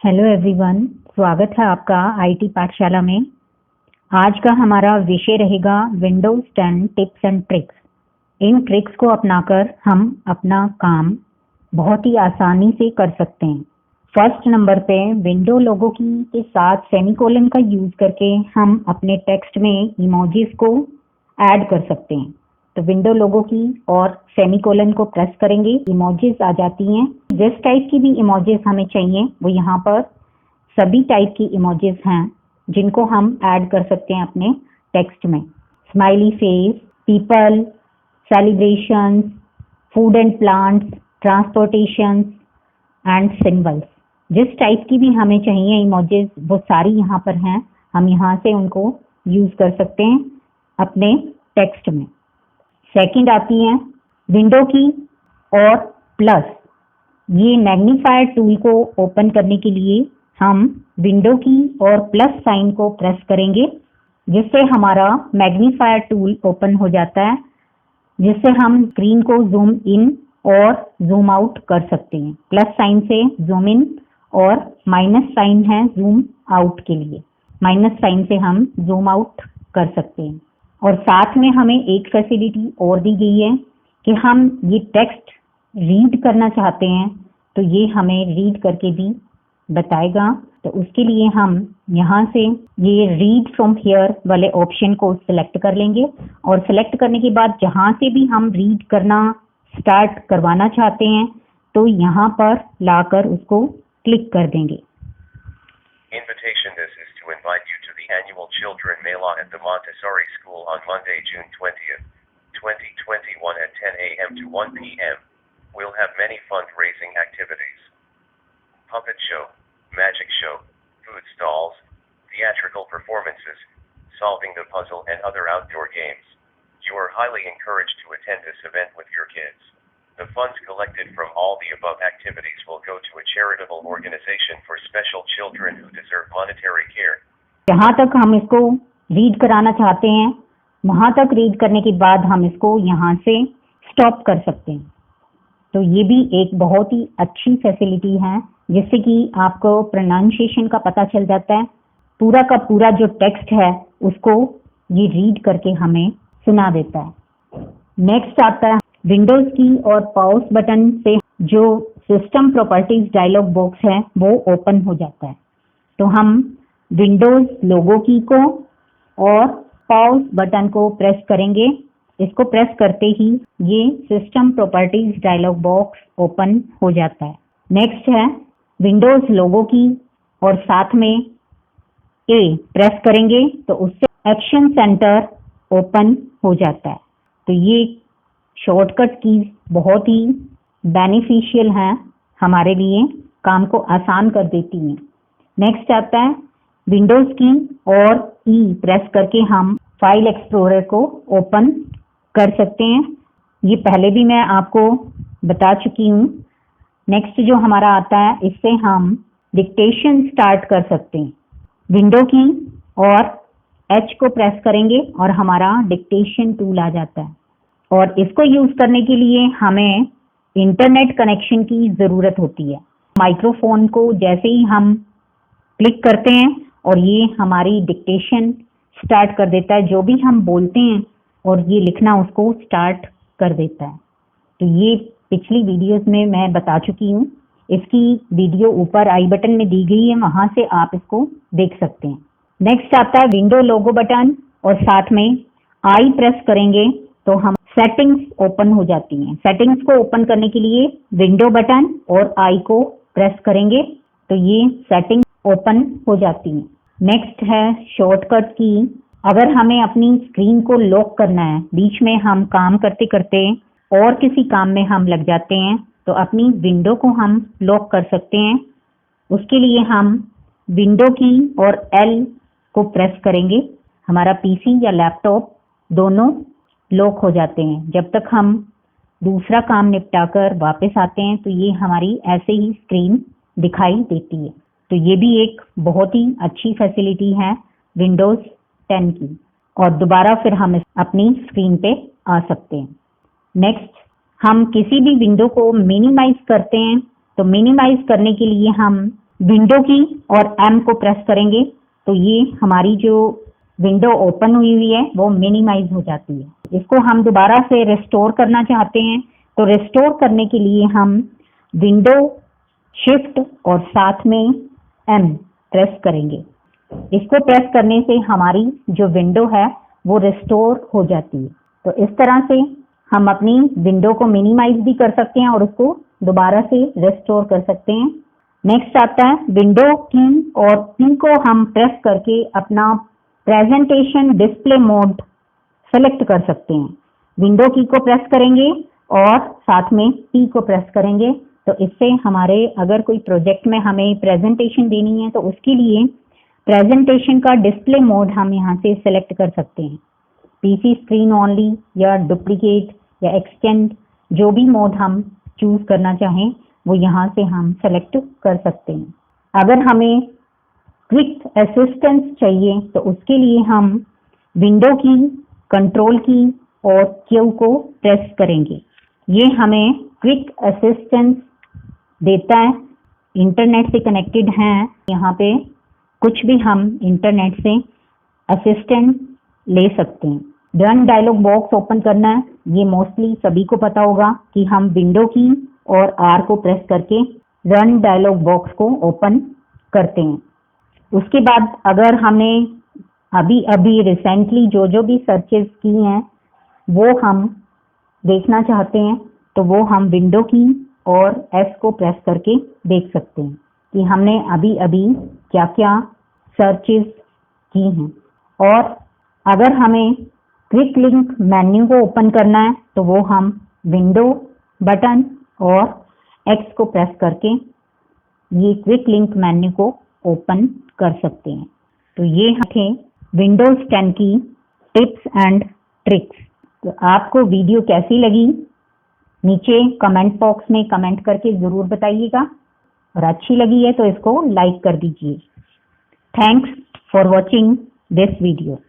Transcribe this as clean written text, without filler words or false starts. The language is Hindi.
हेलो एवरीवन, स्वागत है आपका आईटी पाठशाला में। आज का हमारा विषय रहेगा Windows 10 tips and tricks. In tricks को अपनाकर हम अपना काम बहुत ही आसानी से कर सकते हैं। फर्स्ट नंबर पे विंडो लोगो की के साथ सेमीकोलन का यूज करके हम अपने टेक्स्ट में इमोजीज को ऐड कर सकते हैं। तो विंडो लोगो की और सेमीकोलन को प्रेस करेंगे, इमोजीज आ जाती हैं। जिस टाइप की भी इमोजीज हमें चाहिए वो यहाँ पर सभी टाइप की इमोजीज हैं जिनको हम ऐड कर सकते हैं अपने टेक्स्ट में। Smiley face, people, celebrations, food and plants, transportations and symbols. जिस टाइप की भी हमें चाहिए इमोजीज वो सारी यहाँ पर हैं। हम यहाँ से उनको यूज कर सकते हैं अपने टेक्स्ट में। सेकंड आती है विंडो की और प्लस। ये मैग्नीफायर टूल को ओपन करने के लिए हम विंडो की और प्लस साइन को प्रेस करेंगे, जिससे हमारा मैग्नीफायर टूल ओपन हो जाता है, जिससे हम स्क्रीन को जूम इन और जूम आउट कर सकते हैं। प्लस साइन से जूम इन और माइनस साइन है जूम आउट के लिए। माइनस साइन से हम जूम आउट कर सकते हैं। और साथ में हमें एक फैसिलिटी और दी गई है कि हम ये टेक्स्ट रीड करना चाहते हैं तो ये हमें रीड करके भी बताएगा। तो उसके लिए हम यहाँ से ये रीड फ्रॉम हियर वाले ऑप्शन को सिलेक्ट कर लेंगे और सिलेक्ट करने के बाद जहाँ से भी हम रीड करना स्टार्ट करवाना चाहते हैं तो यहाँ पर लाकर उसको क्लिक कर देंगे। Invitation: This is to invite you to the annual Children Mela at the Montessori School on Monday, June 20th, 2021 at 10 a.m. to 1 p.m. We'll have many fundraising activities. Puppet show, magic show, food stalls, theatrical performances, solving the puzzle and other outdoor games. You are highly encouraged to attend this event with your kids. The funds collected from all the above activities will go to a charitable organization for special children who deserve monetary care. जहाँ तक हम इसको रीड कराना चाहते हैं वहाँ तक रीड करने के बाद हम इसको यहाँ से स्टॉप कर सकते हैं। तो ये भी एक बहुत ही अच्छी फैसिलिटी है जिससे कि आपको प्रोनाउंसिएशन का पता चल जाता है। पूरा का पूरा जो टेक्स्ट है उसको ये रीड करके हमें सुना देता है। नेक्स्ट आता है विंडोज की और पॉज बटन से जो सिस्टम प्रॉपर्टीज डायलॉग बॉक्स है वो ओपन हो जाता है। तो हम विंडोज लोगो की को और पॉज बटन को प्रेस करेंगे। इसको प्रेस करते ही ये system properties dialog box open हो जाता है। नेक्स्ट है विंडोज लोगो की और साथ में ए प्रेस करेंगे तो उससे एक्शन सेंटर ओपन हो जाता है। तो ये शॉर्टकट कीज बहुत ही बेनिफिशियल हैं हमारे लिए, काम को आसान कर देती हैं। नेक्स्ट आता है विंडोज की और ई प्रेस करके हम फाइल एक्सप्लोरर को ओपन कर सकते हैं। ये पहले भी मैं आपको बता चुकी हूँ। नेक्स्ट जो हमारा आता है इससे हम डिक्टेशन स्टार्ट कर सकते हैं। विंडो की और एच को प्रेस करेंगे और हमारा डिक्टेशन टूल आ जाता है। और इसको यूज करने के लिए हमें इंटरनेट कनेक्शन की ज़रूरत होती है। माइक्रोफोन को जैसे ही हम क्लिक करते हैं और ये हमारी डिक्टेशन स्टार्ट कर देता है, जो भी हम बोलते हैं और ये लिखना उसको स्टार्ट कर देता है। तो ये पिछली वीडियोस में मैं बता चुकी हूँ। इसकी वीडियो ऊपर आई बटन में दी गई है, वहाँ से आप इसको देख सकते हैं। नेक्स्ट आता है विंडो लोगो बटन और साथ में आई प्रेस करेंगे तो हम सेटिंग्स ओपन हो जाती हैं। सेटिंग्स को ओपन करने के लिए विंडो बटन और आई को प्रेस करेंगे तो ये सेटिंग ओपन हो जाती हैं। नेक्स्ट है शॉर्टकट की। अगर हमें अपनी स्क्रीन को लॉक करना है, बीच में हम काम करते करते और किसी काम में हम लग जाते हैं तो अपनी विंडो को हम लॉक कर सकते हैं। उसके लिए हम विंडो की और एल को प्रेस करेंगे। हमारा पीसी या लैपटॉप दोनों लॉक हो जाते हैं। जब तक हम दूसरा काम निपटाकर वापस आते हैं तो ये हमारी ऐसे ही स्क्रीन दिखाई देती है। तो ये भी एक बहुत ही अच्छी फैसिलिटी है विंडोज 10 की। और दोबारा फिर हम अपनी स्क्रीन पे आ सकते हैं। नेक्स्ट हम किसी भी विंडो को मिनिमाइज करते हैं तो मिनिमाइज करने के लिए हम विंडो की और M को प्रेस करेंगे तो ये हमारी जो विंडो ओपन हुई है वो मिनिमाइज हो जाती है। इसको हम दोबारा से रिस्टोर करना चाहते हैं तो रिस्टोर करने के लिए हम विंडो शिफ्ट और साथ में M प्रेस करेंगे। इसको प्रेस करने से हमारी जो विंडो है वो रिस्टोर हो जाती है। तो इस तरह से हम अपनी विंडो को मिनिमाइज भी कर सकते हैं और उसको दोबारा से रिस्टोर कर सकते हैं। नेक्स्ट आता है विंडो की और P को हम प्रेस करके अपना प्रेजेंटेशन डिस्प्ले मोड सेलेक्ट कर सकते हैं। विंडो की को प्रेस करेंगे और साथ में P को प्रेस करेंगे तो इससे हमारे अगर कोई प्रोजेक्ट में हमें प्रेजेंटेशन देनी है तो उसके लिए प्रेजेंटेशन का डिस्प्ले मोड हम यहाँ से सेलेक्ट कर सकते हैं। पीसी स्क्रीन ओनली या डुप्लीकेट या एक्सटेंड, जो भी मोड हम चूज करना चाहें वो यहाँ से हम सेलेक्ट कर सकते हैं। अगर हमें क्विक असिस्टेंस चाहिए तो उसके लिए हम विंडो की, कंट्रोल की और Q को प्रेस करेंगे। ये हमें क्विक असिस्टेंस देता है। इंटरनेट से कनेक्टेड हैं, यहाँ पे कुछ भी हम इंटरनेट से असिस्टेंट ले सकते हैं। रन डायलॉग बॉक्स ओपन करना है, ये मोस्टली सभी को पता होगा कि हम विंडो की और R को प्रेस करके रन डायलॉग बॉक्स को ओपन करते हैं। उसके बाद अगर हमने अभी रिसेंटली जो भी सर्चेस की हैं वो हम देखना चाहते हैं तो वो हम विंडो की और S को प्रेस करके देख सकते हैं कि हमने अभी क्या क्या सर्चेस की हैं। और अगर हमें क्विक लिंक मेन्यू को ओपन करना है तो वो हम विंडो बटन और X को प्रेस करके ये क्विक लिंक मेन्यू को ओपन कर सकते हैं। तो ये थे विंडोज 10 की टिप्स एंड ट्रिक्स। तो आपको वीडियो कैसी लगी नीचे कमेंट बॉक्स में कमेंट करके ज़रूर बताइएगा और अच्छी लगी है तो इसको लाइक कर दीजिए। Thanks for watching this video.